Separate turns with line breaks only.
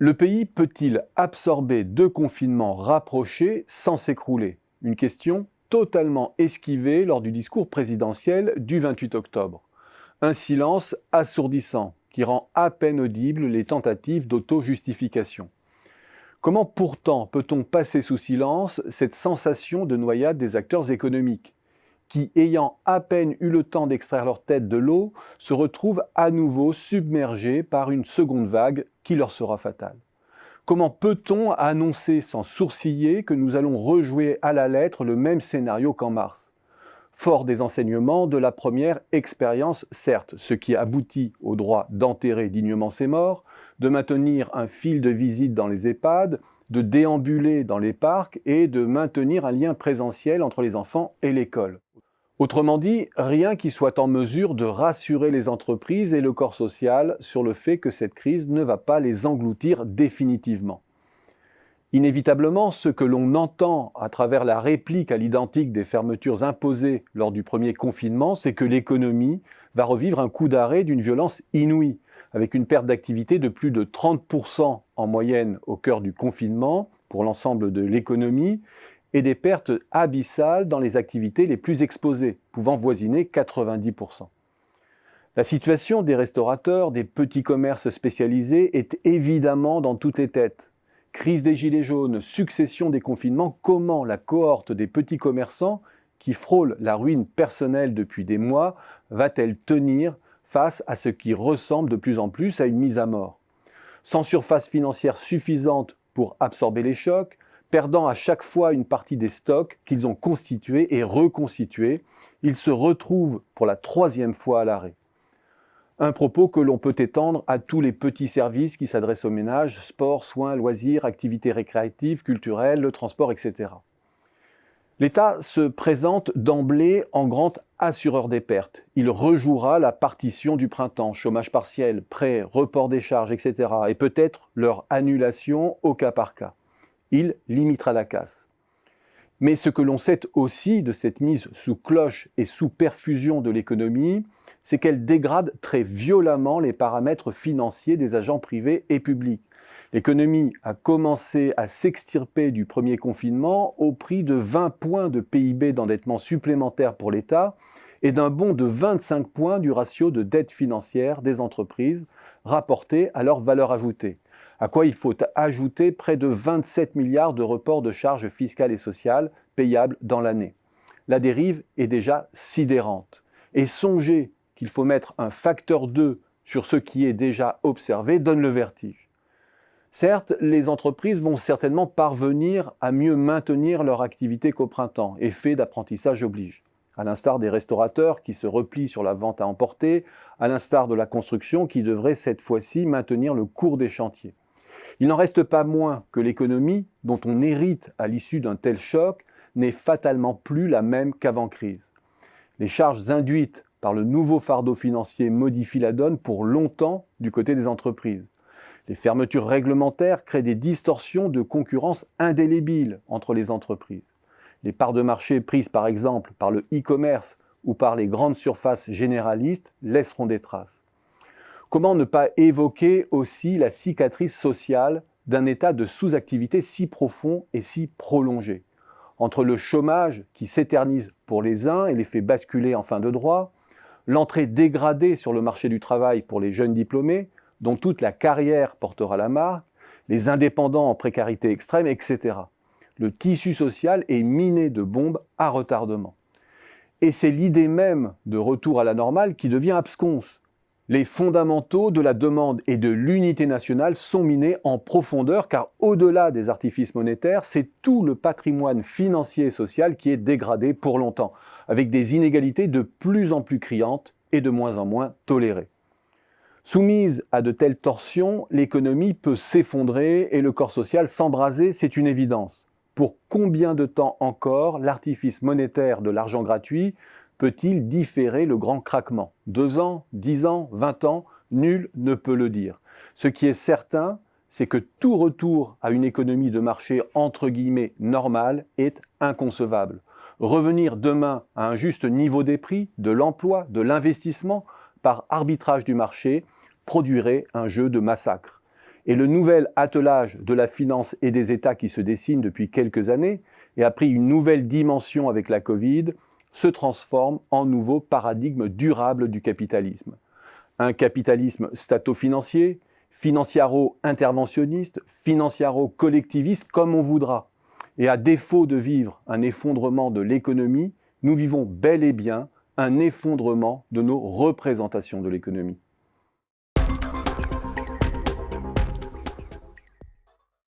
Le pays peut-il absorber deux confinements rapprochés sans s'écrouler? Une question totalement esquivée lors du discours présidentiel du 28 octobre. Un silence assourdissant qui rend à peine audibles les tentatives d'auto-justification. Comment pourtant peut-on passer sous silence cette sensation de noyade des acteurs économiques qui, ayant à peine eu le temps d'extraire leur tête de l'eau, se retrouvent à nouveau submergés par une seconde vague qui leur sera fatale? Comment peut-on annoncer sans sourciller que nous allons rejouer à la lettre le même scénario qu'en mars? Fort des enseignements de la première expérience, certes, ce qui aboutit au droit d'enterrer dignement ses morts, de maintenir un fil de visite dans les EHPAD, de déambuler dans les parcs et de maintenir un lien présentiel entre les enfants et l'école. Autrement dit, rien qui soit en mesure de rassurer les entreprises et le corps social sur le fait que cette crise ne va pas les engloutir définitivement. Inévitablement, ce que l'on entend à travers la réplique à l'identique des fermetures imposées lors du premier confinement, c'est que l'économie va revivre un coup d'arrêt d'une violence inouïe, avec une perte d'activité de plus de 30% en moyenne au cœur du confinement pour l'ensemble de l'économie, et des pertes abyssales dans les activités les plus exposées, pouvant voisiner 90%. La situation des restaurateurs, des petits commerces spécialisés est évidemment dans toutes les têtes. Crise des gilets jaunes, succession des confinements, comment la cohorte des petits commerçants, qui frôle la ruine personnelle depuis des mois, va-t-elle tenir face à ce qui ressemble de plus en plus à une mise à mort? Sans surface financière suffisante pour absorber les chocs, perdant à chaque fois une partie des stocks qu'ils ont constitués et reconstitués, ils se retrouvent pour la troisième fois à l'arrêt. Un propos que l'on peut étendre à tous les petits services qui s'adressent aux ménages, sport, soins, loisirs, activités récréatives, culturelles, le transport, etc. L'État se présente d'emblée en grand assureur des pertes. Il rejouera la partition du printemps, chômage partiel, prêts, report des charges, etc. et peut-être leur annulation au cas par cas. Il limitera la casse. Mais ce que l'on sait aussi de cette mise sous cloche et sous perfusion de l'économie, c'est qu'elle dégrade très violemment les paramètres financiers des agents privés et publics. L'économie a commencé à s'extirper du premier confinement au prix de 20 points de PIB d'endettement supplémentaire pour l'État et d'un bond de 25 points du ratio de dette financière des entreprises rapporté à leur valeur ajoutée. À quoi il faut ajouter près de 27 milliards de reports de charges fiscales et sociales payables dans l'année. La dérive est déjà sidérante. Et songer qu'il faut mettre un facteur 2 sur ce qui est déjà observé donne le vertige. Certes, les entreprises vont certainement parvenir à mieux maintenir leur activité qu'au printemps, effet d'apprentissage oblige. À l'instar des restaurateurs qui se replient sur la vente à emporter, à l'instar de la construction qui devrait cette fois-ci maintenir le cours des chantiers. Il n'en reste pas moins que l'économie, dont on hérite à l'issue d'un tel choc, n'est fatalement plus la même qu'avant crise. Les charges induites par le nouveau fardeau financier modifient la donne pour longtemps du côté des entreprises. Les fermetures réglementaires créent des distorsions de concurrence indélébiles entre les entreprises. Les parts de marché prises par exemple par le e-commerce ou par les grandes surfaces généralistes laisseront des traces. Comment ne pas évoquer aussi la cicatrice sociale d'un état de sous-activité si profond et si prolongé? Entre le chômage qui s'éternise pour les uns et les fait basculer en fin de droit, l'entrée dégradée sur le marché du travail pour les jeunes diplômés, dont toute la carrière portera la marque, les indépendants en précarité extrême, etc. Le tissu social est miné de bombes à retardement. Et c'est l'idée même de retour à la normale qui devient absconse. Les fondamentaux de la demande et de l'unité nationale sont minés en profondeur car au-delà des artifices monétaires, c'est tout le patrimoine financier et social qui est dégradé pour longtemps, avec des inégalités de plus en plus criantes et de moins en moins tolérées. Soumise à de telles torsions, l'économie peut s'effondrer et le corps social s'embraser, c'est une évidence. Pour combien de temps encore l'artifice monétaire de l'argent gratuit peut-il différer le grand craquement? 2 ans, 10 ans, 20 ans? Nul ne peut le dire. Ce qui est certain, c'est que tout retour à une économie de marché entre guillemets normale est inconcevable. Revenir demain à un juste niveau des prix, de l'emploi, de l'investissement, par arbitrage du marché, produirait un jeu de massacre. Et le nouvel attelage de la finance et des États qui se dessine depuis quelques années et a pris une nouvelle dimension avec la Covid se transforme en nouveau paradigme durable du capitalisme. Un capitalisme stato-financier, financiaro-interventionniste, financiaro-collectiviste, comme on voudra. Et à défaut de vivre un effondrement de l'économie, nous vivons bel et bien un effondrement de nos représentations de l'économie.